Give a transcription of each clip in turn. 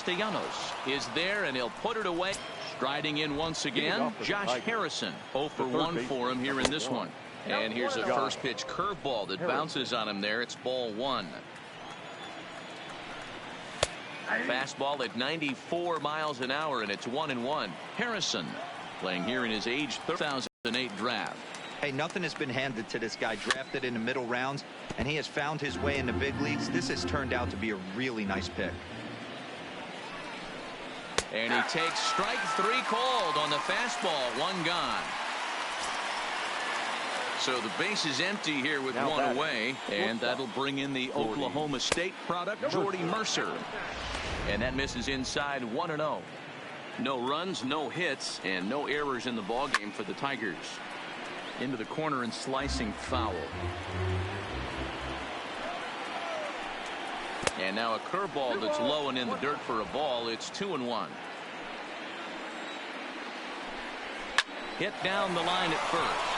Castellanos is there, and he'll put it away. Striding in once again, Josh Harrison. 0 for 1 for him here in this one. And here's a first pitch curveball that bounces on him there. It's ball 1. Fastball at 94 miles an hour, and it's 1-1. Harrison playing here in his age 2008 draft. Hey, nothing has been handed to this guy. Drafted in the middle rounds, and he has found his way in the big leagues. This has turned out to be a really nice pick. And he takes strike 3 called on the fastball. 1 gone. So the base is empty here with 1 away, and that'll bring in the Oklahoma State product, Jordy Mercer. And that misses inside. 1-0. No runs, no hits, and no errors in the ballgame for the Tigers. Into the corner and slicing foul. And now a curveball that's low and in the dirt for a ball. It's 2-1. Hit down the line at first.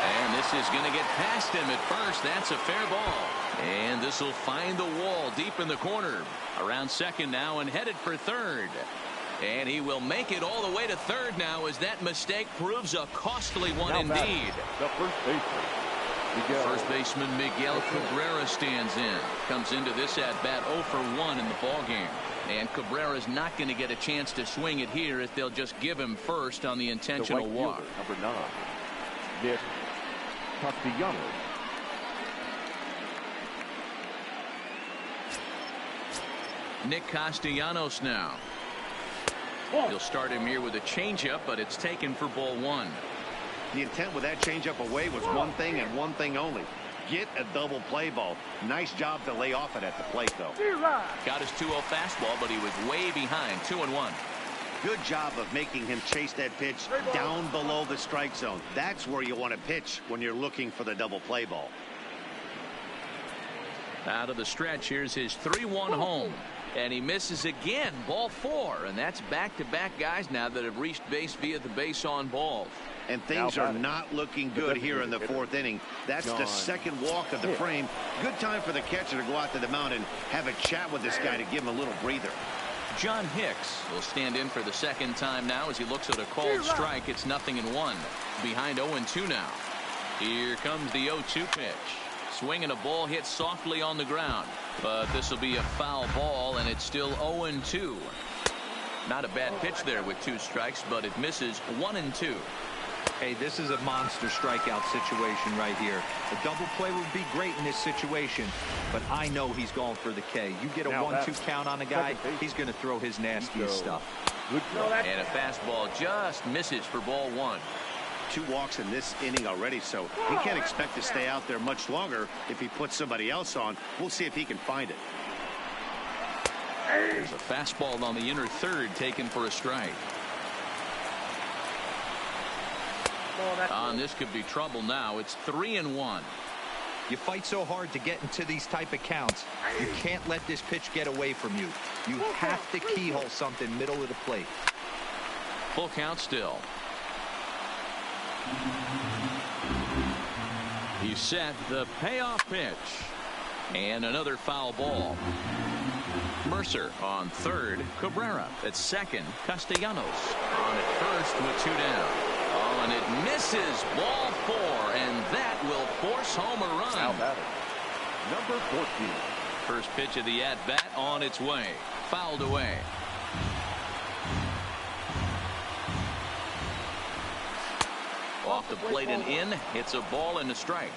And this is going to get past him at first. That's a fair ball. And this will find the wall deep in the corner. Around second now and headed for third. And he will make it all the way to third now, as that mistake proves a costly one indeed. The First baseman Miguel Cabrera stands in. Comes into this at-bat 0 for 1 in the ballgame. And Cabrera's not going to get a chance to swing it here if they'll just give him first on the intentional walk. Number 9, Nick Castellanos. Nick Castellanos now. He'll start him here with a changeup, but it's taken for ball 1. The intent with that changeup away was one thing and one thing only. Get a double play ball. Nice job to lay off it at the plate, though. Got his 2-0 fastball, but he was way behind. 2-1. Good job of making him chase that pitch down below the strike zone. That's where you want to pitch when you're looking for the double play ball. Out of the stretch, here's his 3-1 home. And he misses again, ball 4. And that's back-to-back guys now that have reached base via the base on balls. And things are not looking good here in the 4th inning. That's the second walk of the frame. Good time for the catcher to go out to the mound and have a chat with this guy to give him a little breather. John Hicks will stand in for the second time now as he looks at a called strike. It's 0-1. Behind 0-2 now. Here comes the 0-2 pitch. Swinging a ball hit softly on the ground. But this will be a foul ball, and it's still 0-2. Not a bad pitch there with 2 strikes, but it misses. 1-2. Hey, this is a monster strikeout situation right here. A double play would be great in this situation, but I know he's going for the K. You get a 1-2 count on a guy, he's going to throw his nastiest stuff. And a fastball just misses for ball 1. 2 walks in this inning already, so he can't expect to stay out there much longer if he puts somebody else on. We'll see if he can find it. There's a fastball on the inner third taken for a strike. This could be trouble now. It's 3-1. You fight so hard to get into these type of counts. You can't let this pitch get away from you. You have to keyhole something middle of the plate. Full count still. He's set the payoff pitch. And another foul ball. Mercer on third. Cabrera at second. Castellanos on at first with 2 down. Oh, and it misses. Ball 4, and that will force home a run. Now batting, number 14. First pitch of the at-bat on its way. Fouled away. Off the plate and in. It's a ball and a strike.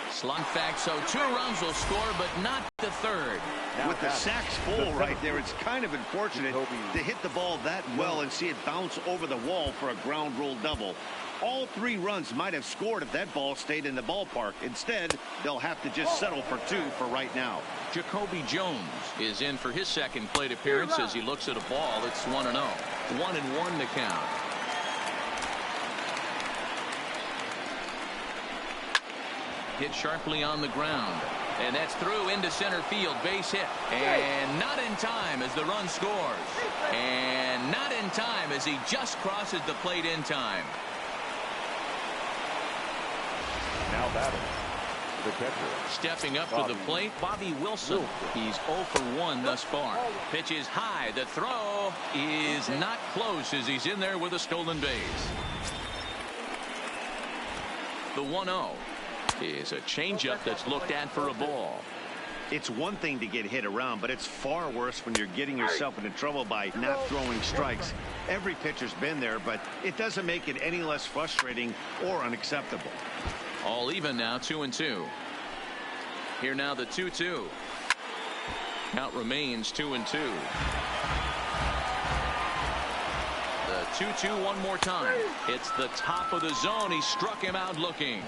Slunk back, so 2 runs will score, but not the third. With the sacks full right there, it's kind of unfortunate to hit the ball that well and see it bounce over the wall for a ground rule double. All 3 runs might have scored if that ball stayed in the ballpark. Instead, they'll have to just settle for 2 for right now. Jacoby Jones is in for his second plate appearance as he looks at a ball. It's 1-0. 1-1 to count. Hit sharply on the ground. And that's through into center field. Base hit. And not in time as the run scores. And not in time as he just crosses the plate in time. Now batting, The catcher. Stepping up to the plate, Bobby Wilson. He's 0 for 1 thus far. Pitch is high. The throw is not close as he's in there with a stolen base. The 1-0 is a changeup that's looked at for a ball. It's one thing to get hit around, but it's far worse when you're getting yourself into trouble by not throwing strikes. Every pitcher's been there, but it doesn't make it any less frustrating or unacceptable. All even now, 2-2. Here now the 2-2. Count remains 2-2. The 2-2 one more time. It's the top of the zone. He struck him out looking.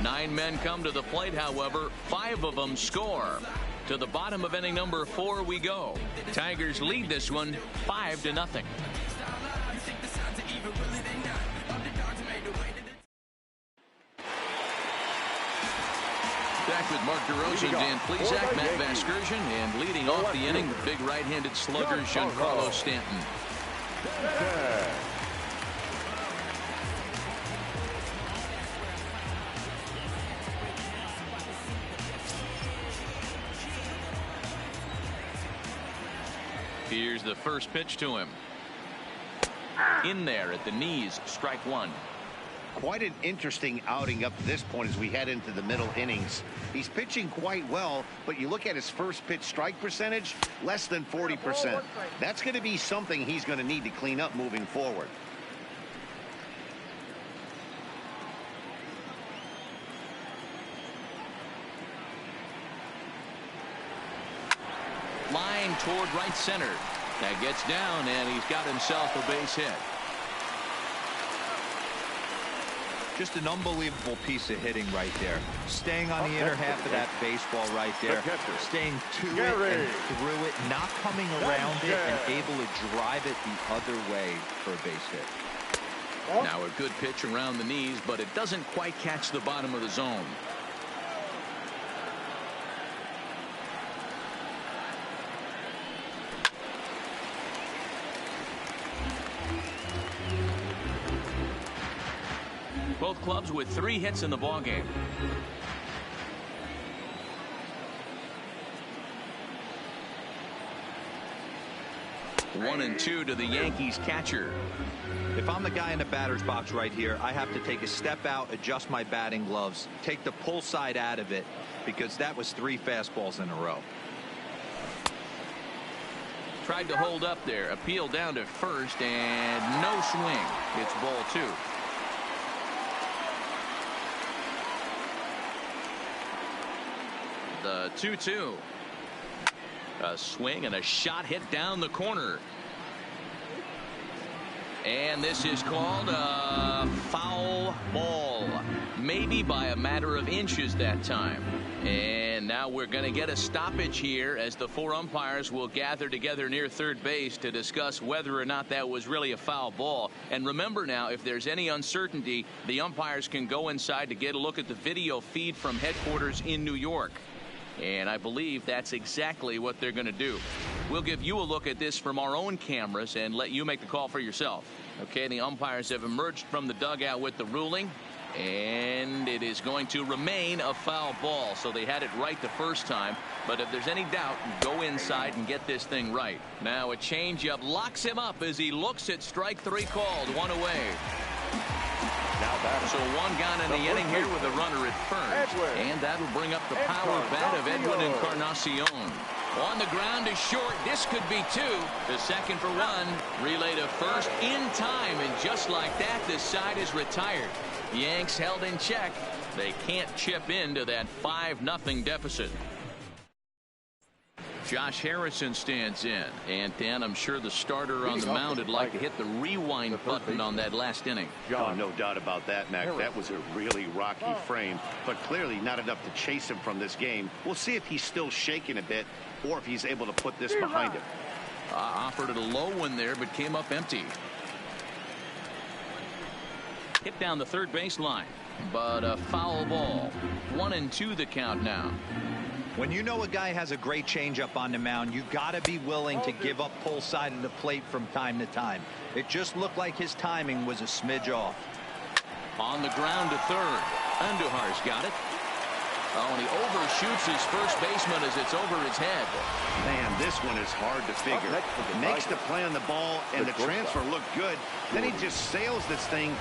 9 men come to the plate, however, 5 of them score. To the bottom of inning number 4 we go. Tigers lead this one 5-0. Back with Mark DeRosa, Dan Plesac, Matt Vasgersian, and leading off the inning, the big right-handed slugger, Giancarlo Stanton. Here's the first pitch to him. In there at the knees, strike 1. Quite an interesting outing up to this point as we head into the middle innings. He's pitching quite well, but you look at his first pitch strike percentage, less than 40%. That's going to be something he's going to need to clean up moving forward. Line toward right center. That gets down, and he's got himself a base hit. Just an unbelievable piece of hitting right there. Staying on the inner half of that baseball right there. Staying to it and through it, not coming around it, and able to drive it the other way for a base hit. Now a good pitch around the knees, but it doesn't quite catch the bottom of the zone. Both clubs with 3 hits in the ballgame. One and 2 to the Yankees catcher. If I'm the guy in the batter's box right here, I have to take a step out, adjust my batting gloves, take the pull side out of it, because that was 3 fastballs in a row. Tried to hold up there. Appeal down to first, and no swing. It's ball 2. The 2-2. A swing and a shot hit down the corner. And this is called a foul ball. Maybe by a matter of inches that time. And now we're going to get a stoppage here as the 4 umpires will gather together near third base to discuss whether or not that was really a foul ball. And remember now, if there's any uncertainty, the umpires can go inside to get a look at the video feed from headquarters in New York. And I believe that's exactly what they're going to do. We'll give you a look at this from our own cameras and let you make the call for yourself. Okay, the umpires have emerged from the dugout with the ruling, and it is going to remain a foul ball. So they had it right the first time, but if there's any doubt, go inside and get this thing right. Now a changeup locks him up as he looks at strike 3 called. 1 away. So 1 gone in the inning here with a runner at first. And that'll bring up the power bat of Edwin Encarnacion. On the ground is short. This could be 2. The second for 1. Relay to first in time. And just like that, the side is retired. Yanks held in check. They can't chip into that 5-0 deficit. Josh Harrison stands in. And Dan, I'm sure the starter on the mound would like to hit the rewind button on that last inning. Oh, no doubt about that, Mac. That was a really rocky frame, but clearly not enough to chase him from this game. We'll see if he's still shaking a bit or if he's able to put this behind him. Offered it a low one there, but came up empty. Hit down the third baseline, but a foul ball. 1 and 2 the count now. When you know a guy has a great changeup on the mound, you got to be willing to give up pull side of the plate from time to time. It just looked like his timing was a smidge off. On the ground to third. Andujar's got it. Oh, and he overshoots his first baseman as it's over his head. Man, this one is hard to figure. Makes the play on the ball, and the transfer looked good. Then he just sails this thing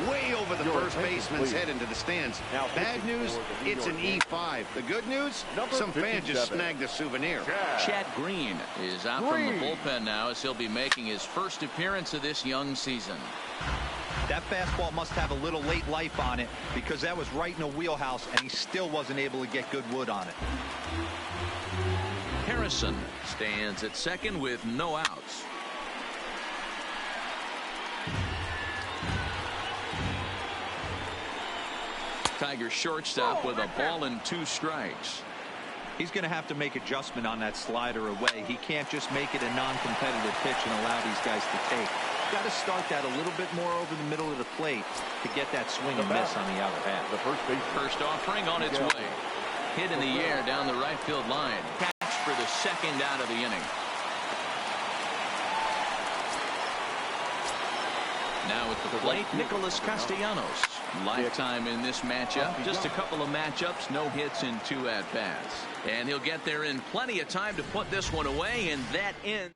way over the first baseman's head into the stands. Bad news, it's an E5. The good news, some fan just snagged a souvenir. Chad Green is out from the bullpen now as he'll be making his first appearance of this young season. That fastball must have a little late life on it because that was right in the wheelhouse and he still wasn't able to get good wood on it. Harrison stands at second with no outs. Tiger shortstop with a ball and 2 strikes. He's going to have to make adjustment on that slider away. He can't just make it a non-competitive pitch and allow these guys to take. Got to start that a little bit more over the middle of the plate to get that swing and miss on the outer half. The first offering on its way. Hit in the air down the right field line. Catch for the second out of the inning. Now at the plate, Nicholas Castellanos. Lifetime in this matchup. Just a couple of matchups, no hits in 2 at-bats. And he'll get there in plenty of time to put this one away, and that ends.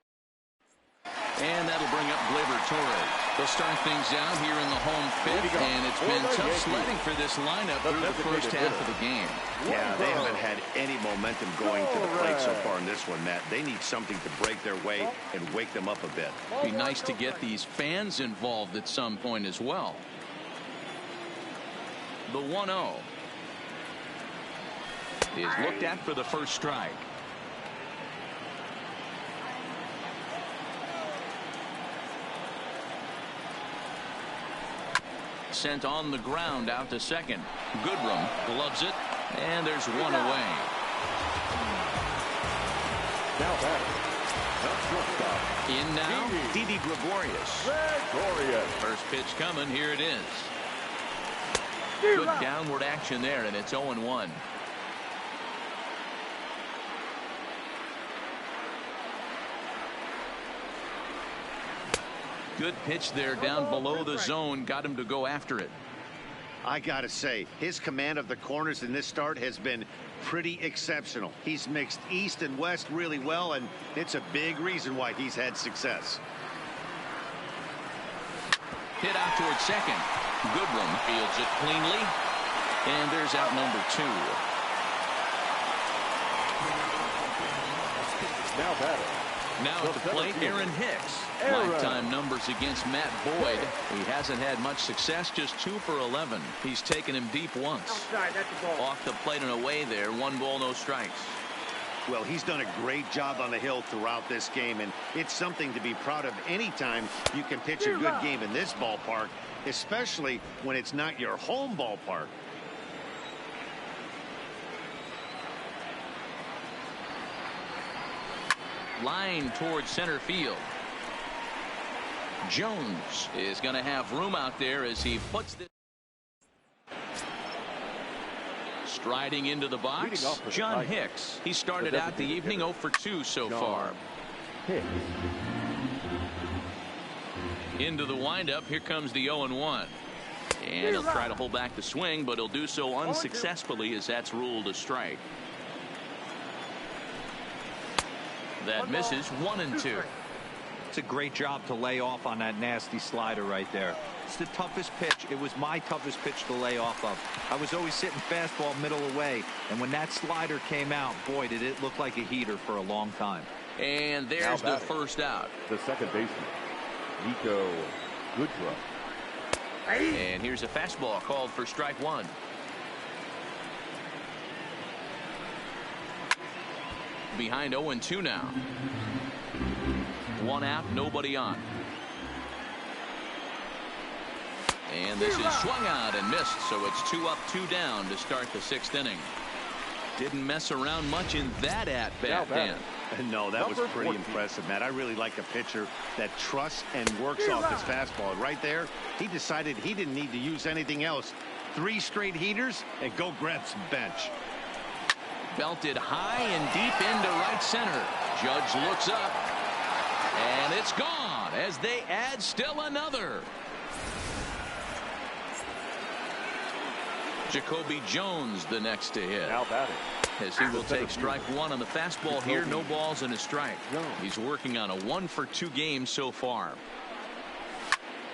And that'll bring up Gleyber Torres. They'll start things out here in the home fifth, and it's been tough sledding for this lineup through the first half of the game. Yeah, they haven't had any momentum going to the plate so far in this one, Matt. They need something to break their way and wake them up a bit. Be nice to get these fans involved at some point as well. The 1-0 is looked at for the first strike. Sent on the ground out to second. Goodrum gloves it, and there's one away. Now batter. In now, Didi Gregorius. First pitch coming. Here it is. Good downward action there, and it's 0-1. Good pitch there down below the zone. Got him to go after it. I gotta say, his command of the corners in this start has been pretty exceptional. He's mixed east and west really well, and it's a big reason why he's had success. Hit out towards second. Goodrum fields it cleanly, and there's out number 2. Now batter. Now at the plate, Aaron Hicks. Lifetime numbers against Matt Boyd. He hasn't had much success, just 2 for 11. He's taken him deep once. Off the plate and away there. 1 ball, no strikes. Well, he's done a great job on the hill throughout this game, and it's something to be proud of anytime you can pitch a good game in this ballpark, especially when it's not your home ballpark. Line towards center field. Jones is going to have room out there as he puts this. Striding into the box, John Hicks. He started out the evening 0 for 2 so far. Into the windup, here comes the 0-1. And he'll try to hold back the swing, but he'll do so unsuccessfully as that's ruled a strike. That misses 1-2. It's a great job to lay off on that nasty slider right there. It's the toughest pitch. It was my toughest pitch to lay off of. I was always sitting fastball middle away, and when that slider came out, boy, did it look like a heater for a long time. And there's the first out. The second baseman, Nico Goodrum. And here's a fastball called for strike 1. Behind 0-2 now. 1 out, nobody on. And this is swung out and missed, so it's 2 up, 2 down to start the 6th inning. Didn't mess around much in that at-bat, Dan. No, that was pretty impressive, Matt. I really like a pitcher that trusts and works off his fastball. Right there, he decided he didn't need to use anything else. 3 straight heaters and go grab some bench. Belted high and deep into right center. Judge looks up, and it's gone as they add still another. Jacoby Jones the next to hit. Now batting. As he will take strike one on the fastball here. No balls and a strike. He's working on a 1-for-2 game so far.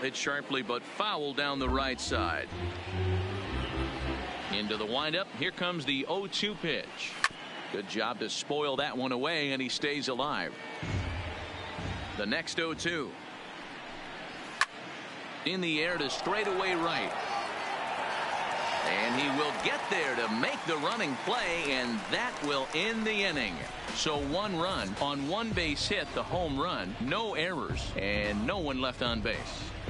Hit sharply but foul down the right side. Into the windup. Here comes the 0-2 pitch. Good job to spoil that one away, and he stays alive. The next 0-2. In the air to straightaway right. And he will get there to make the running play, and that will end the inning. So 1 run on 1 base hit, the home run, no errors, and no one left on base.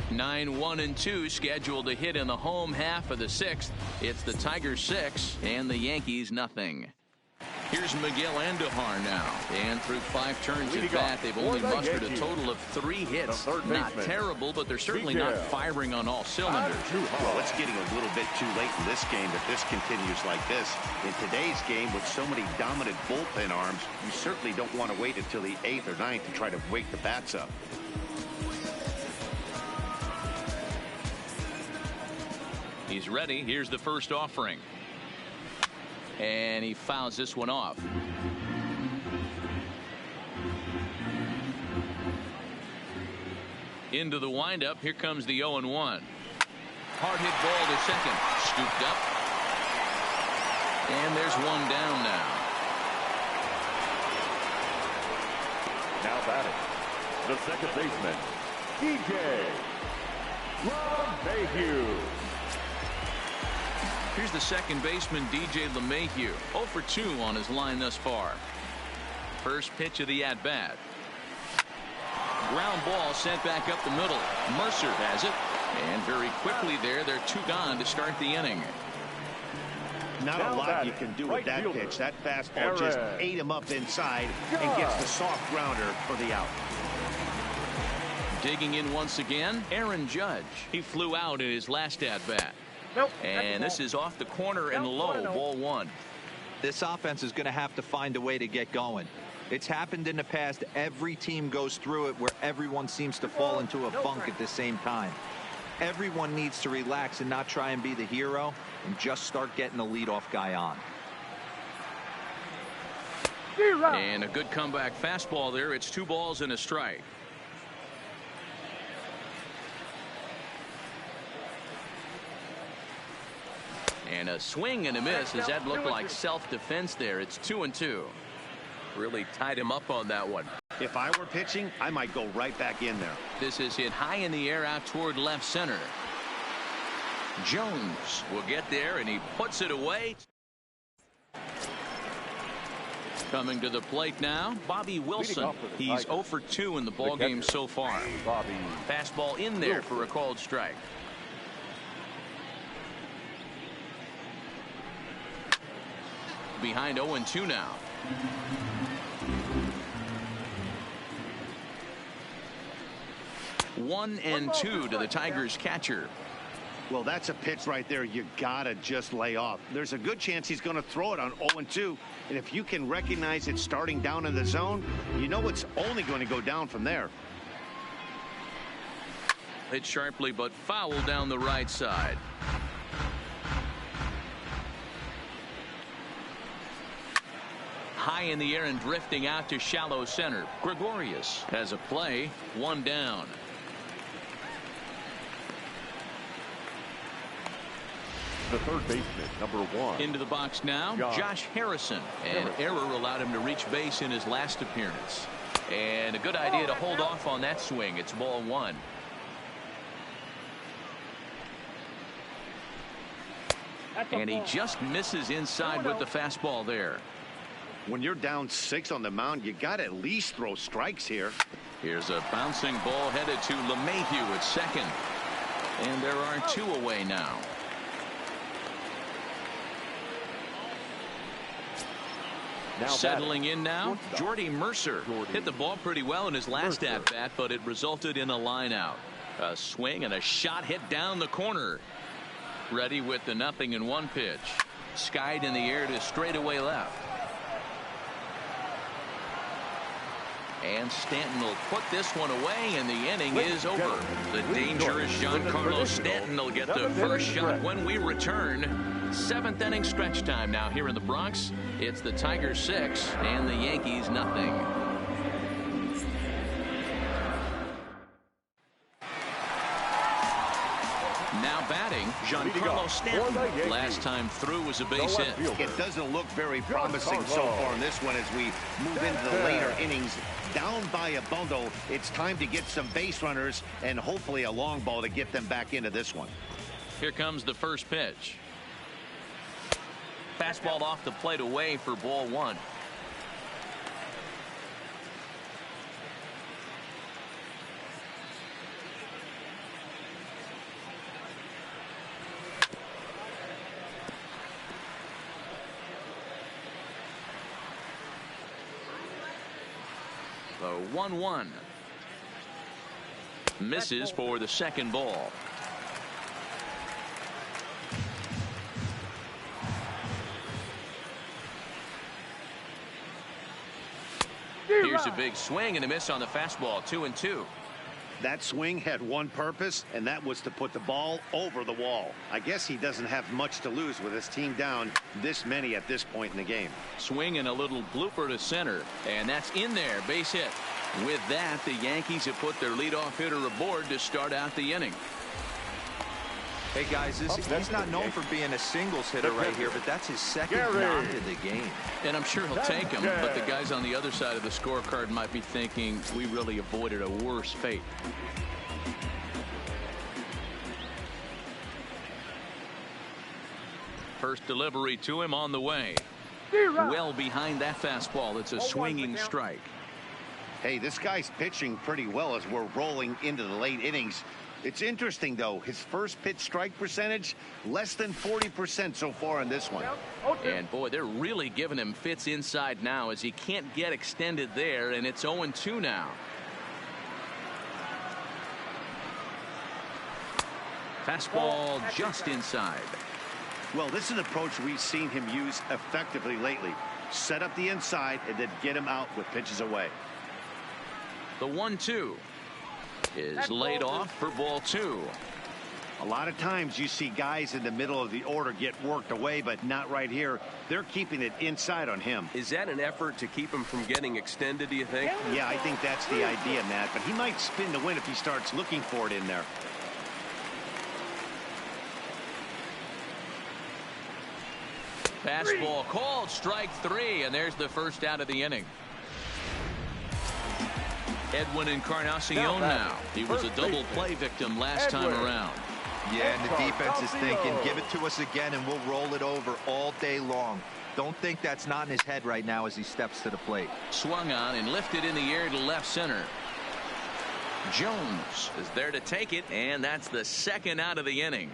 9-1-2 scheduled to hit in the home half of the 6th. It's the Tigers 6 and the Yankees nothing. Here's Miguel Andujar now, and through 5 turns at bat, they've only mustered a total of 3 hits. Not terrible, but they're certainly not firing on all cylinders. Well, it's getting a little bit too late in this game if this continues like this. In today's game, with so many dominant bullpen arms, you certainly don't want to wait until the 8th or 9th to try to wake the bats up. He's ready. Here's the first offering. And he fouls this one off. Into the windup. Here comes the 0-1. Hard hit ball to second. Scooped up. And there's one down now. Now batting, the second baseman, DJ LeMahieu. Here's the second baseman, DJ LeMahieu. 0-for-2 on his line thus far. First pitch of the at-bat. Ground ball sent back up the middle. Mercer has it. And very quickly there, they're 2 gone to start the inning. Not a lot you can do with that pitch. That fastball just ate him up inside and gets the soft grounder for the out. Digging in once again, Aaron Judge. He flew out in his last at-bat. And this is off the corner and low, ball 1. This offense is going to have to find a way to get going. It's happened in the past. Every team goes through it where everyone seems to fall into a funk at the same time. Everyone needs to relax and not try and be the hero and just start getting the leadoff guy on. And a good comeback fastball there. It's 2 balls and a strike. And a swing and a miss. Does that look like self-defense there? It's 2-2. Really tied him up on that one. If I were pitching, I might go right back in there. This is hit high in the air out toward left center. Jones will get there, and he puts it away. Coming to the plate now, Bobby Wilson. He's 0-for-2 in the ballgame so far. Fastball in there for a called strike. Behind 0-2 now. One and 2 to the Tigers catcher. Well, that's a pitch right there you gotta just lay off. There's a good chance he's going to throw it on 0-2, and if you can recognize it starting down in the zone, you know it's only going to go down from there. Hit sharply but foul down the right side. High in the air and drifting out to shallow center. Gregorius has a play. 1 down. The third baseman, number 1. Into the box now, Josh Harrison. An error allowed him to reach base in his last appearance. And a good idea to hold off on that swing. It's ball 1. And he just misses inside with the fastball there. When you're down 6 on the mound, you got to at least throw strikes here. Here's a bouncing ball headed to LeMahieu at second. And there are 2 away now. Settling in now, Jordy Mercer. Hit the ball pretty well in his last at-bat, but it resulted in a line out. A swing and a shot hit down the corner. Ready with the 0-1 pitch. Skied in the air to straightaway left. And Stanton will put this one away, and the inning is over. The dangerous Giancarlo Stanton will get the first shot when we return. Seventh inning stretch time now here in the Bronx. It's the Tigers 6 and the Yankees nothing. Now batting, Giancarlo Stanton. Last time through was a base hit. It doesn't look very promising so far in this one as we move into the later innings. Down by a bundle, it's time to get some base runners and hopefully a long ball to get them back into this one. Here comes the first pitch. Fastball off the plate away for ball one. The 1-1. Misses for the second ball. Here's a big swing and a miss on the fastball. 2-2. That swing had one purpose, and that was to put the ball over the wall. I guess he doesn't have much to lose with his team down this many at this point in the game. Swing and a little blooper to center, and that's in there. Base hit. With that, the Yankees have put their leadoff hitter aboard to start out the inning. Hey guys, he's not known for being a singles hitter right here, but that's his second knock of the game. And I'm sure he'll take him, but the guys on the other side of the scorecard might be thinking we really avoided a worse fate. First delivery to him on the way. Well behind that fastball. It's a swinging strike. Hey, this guy's pitching pretty well as we're rolling into the late innings. It's interesting, though, his first pitch strike percentage, less than 40% so far in this one. And, boy, they're really giving him fits inside now as he can't get extended there, and it's 0-2 now. Fastball just inside. Well, this is an approach we've seen him use effectively lately. Set up the inside and then get him out with pitches away. The 1-2 is laid off for ball two. A lot of times you see guys in the middle of the order get worked away, but not right here. They're keeping it inside on him. Is that an effort to keep him from getting extended, do you think? Yeah, I think that's the idea, Matt, but he might spin the win if he starts looking for it in there. Fastball called, strike three, and there's the first out of the inning. Edwin Encarnacion now. He was a double play victim last time around. Yeah, and the defense is thinking, give it to us again and we'll roll it over all day long. Don't think that's not in his head right now as he steps to the plate. Swung on and lifted in the air to left center. Jones is there to take it, and that's the second out of the inning.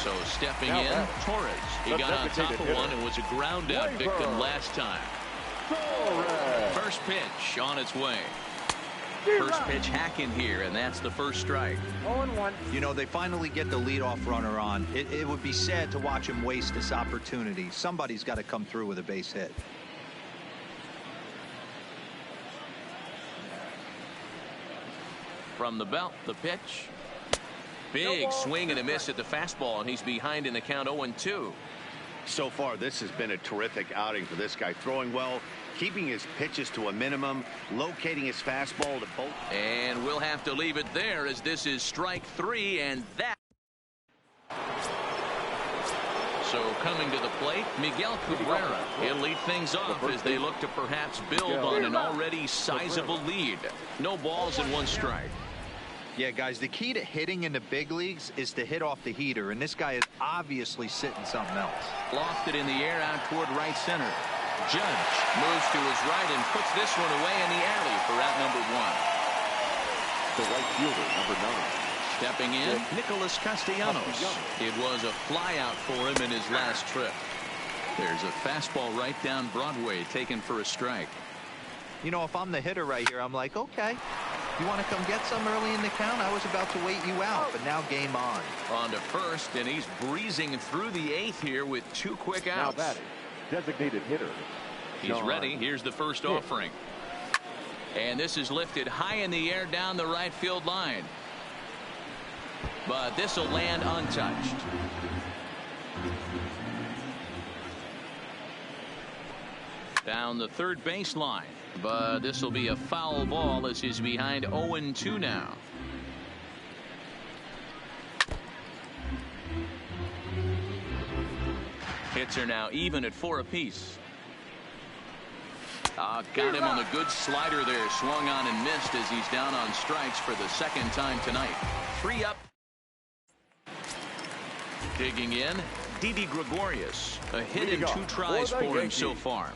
So stepping in, Torres. He got on top of one and was a ground out victim last time. First pitch on its way. First pitch hacking here, and that's the first strike. 0-1. You know, they finally get the leadoff runner on. It would be sad to watch him waste this opportunity. Somebody's got to come through with a base hit. From the belt, the pitch. Big swing and a miss at the fastball, and he's behind in the count 0-2. So far, this has been a terrific outing for this guy. Throwing well, keeping his pitches to a minimum, locating his fastball to both. And we'll have to leave it there as this is strike three, and that. So coming to the plate, Miguel Cabrera. He'll lead things off as they look to perhaps build on an already sizable lead. No balls and one strike. Yeah, guys, the key to hitting in the big leagues is to hit off the heater, and this guy is obviously sitting something else. Lofted in the air out toward right center. Judge moves to his right and puts this one away in the alley for out number one. The right fielder, number 9. Stepping in, Nicholas Castellanos. It was a flyout for him in his last trip. There's a fastball right down Broadway taken for a strike. You know, if I'm the hitter right here, I'm like, okay, you want to come get some early in the count? I was about to wait you out, but now game on. On to first, and he's breezing through the 8th here with 2 quick outs. Now batting, designated hitter, He's ready. Here's the first offering. And this is lifted high in the air down the right field line. But this will land untouched. Down the third baseline. But this will be a foul ball as he's behind 0-2 now. Hits are now even at 4 apiece. Got him on the good slider there. Swung on and missed as he's down on strikes for the second time tonight. 3 up. Digging in, Didi Gregorius. A hit in 2 tries for him so far.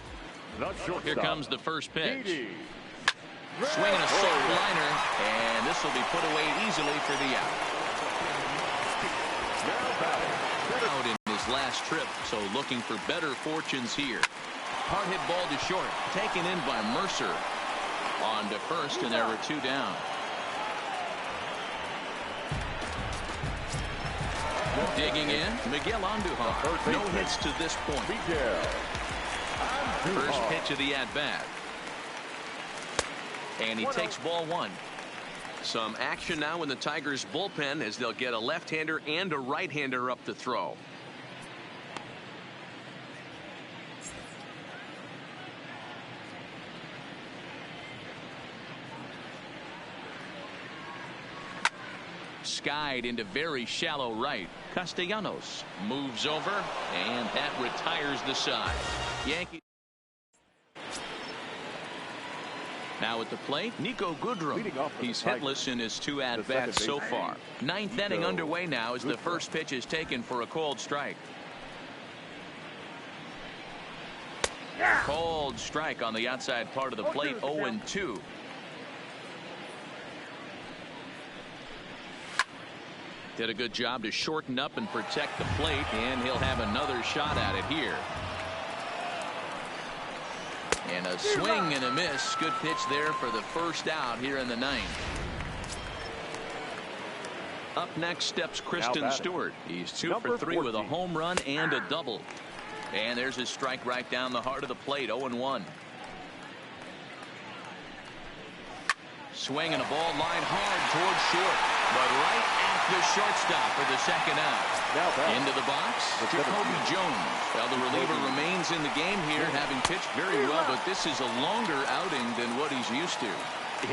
Here comes the first pitch. Swinging a soft liner, and this will be put away easily for the out. Out in his last trip, so looking for better fortunes here. Hard hit ball to short, taken in by Mercer. On to first, and there were 2 down. Digging in, Miguel Andujar. No hits to this point. First pitch of the at-bat. And he takes ball 1. Some action now in the Tigers bullpen as they'll get a left-hander and a right-hander up to throw. Skied into very shallow right. Castellanos moves over, and that retires the side. Yankees. Now at the plate, Nico Goodrum. He's hitless in his 2 at-bats so far. 9th inning underway now as the first pitch is taken for a called strike. Called strike on the outside part of the plate, 0-2. Did a good job to shorten up and protect the plate, and he'll have another shot at it here. And a swing and a miss. Good pitch there for the first out here in the 9th. Up next steps Kristen Stewart. He's 2 for 3 with a home run and a double. And there's his strike right down the heart of the plate, 0-1. Swinging a ball line hard towards short, but right at the shortstop for the second out. Into the box, Jacoby Jones. Well, the reliever remains in the game here, having pitched very well, but this is a longer outing than what he's used to.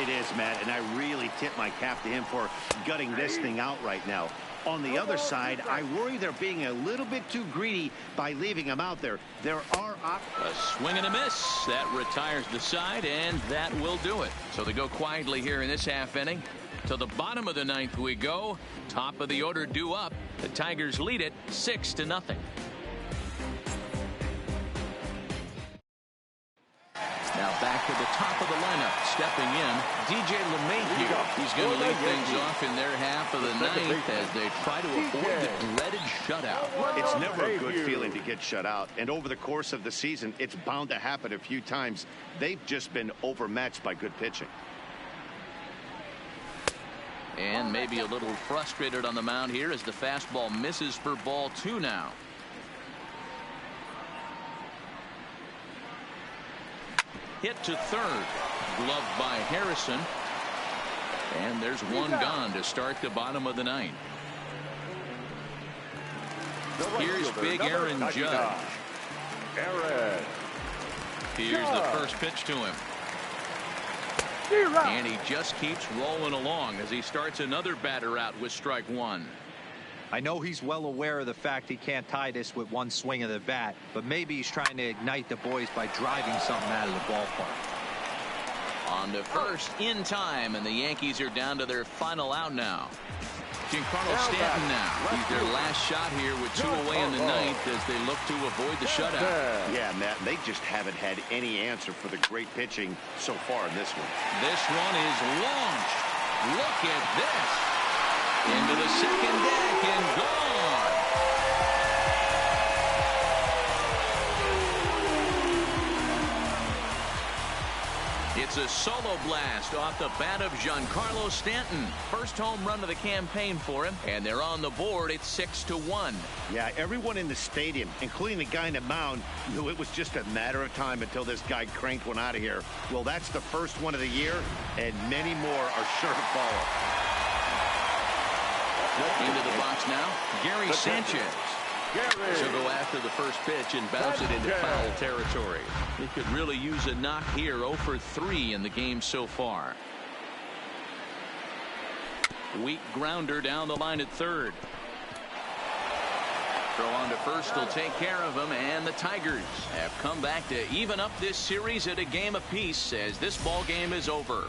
It is, Matt, and I really tip my cap to him for gutting this thing out right now. On the other side, I worry they're being a little bit too greedy by leaving him out there. There are a swing and a miss. That retires the side, and that will do it. So they go quietly here in this half inning. To the bottom of the 9th we go. Top of the order due up. The Tigers lead it 6-0. Now back to the top of the lineup. Stepping in, DJ LeMahieu. He's going to lead things off in their half of the 9th as they try to avoid the dreaded shutout. It's never a good feeling to get shut out, and over the course of the season, it's bound to happen a few times. They've just been overmatched by good pitching. And maybe a little frustrated on the mound here as the fastball misses for ball 2 now. Hit to third. Gloved by Harrison. And there's 1 gone to start the bottom of the 9th. Here's big Aaron Judge. Here's the first pitch to him. And he just keeps rolling along as he starts another batter out with strike 1. I know he's well aware of the fact he can't tie this with 1 swing of the bat, but maybe he's trying to ignite the boys by driving something out of the ballpark. On to first in time, and the Yankees are down to their final out now. Giancarlo Stanton now. He's their last shot here with 2 away in the 9th as they look to avoid the shutout. Yeah, Matt, they just haven't had any answer for the great pitching so far in this one. This one is launched. Look at this. Into the second deck and gone. It's a solo blast off the bat of Giancarlo Stanton. First home run of the campaign for him, and they're on the board. It's 6-1. Yeah, everyone in the stadium, including the guy in the mound, knew it was just a matter of time until this guy cranked one out of here. Well, that's the first one of the year, and many more are sure to follow. Into the box now, Gary Sanchez. She'll go after the first pitch and bounce it into foul territory. He could really use a knock here. 0 for 3 in the game so far. Weak grounder down the line at third. Throw on to first will take care of him, and the Tigers have come back to even up this series at a game apiece as this ball game is over.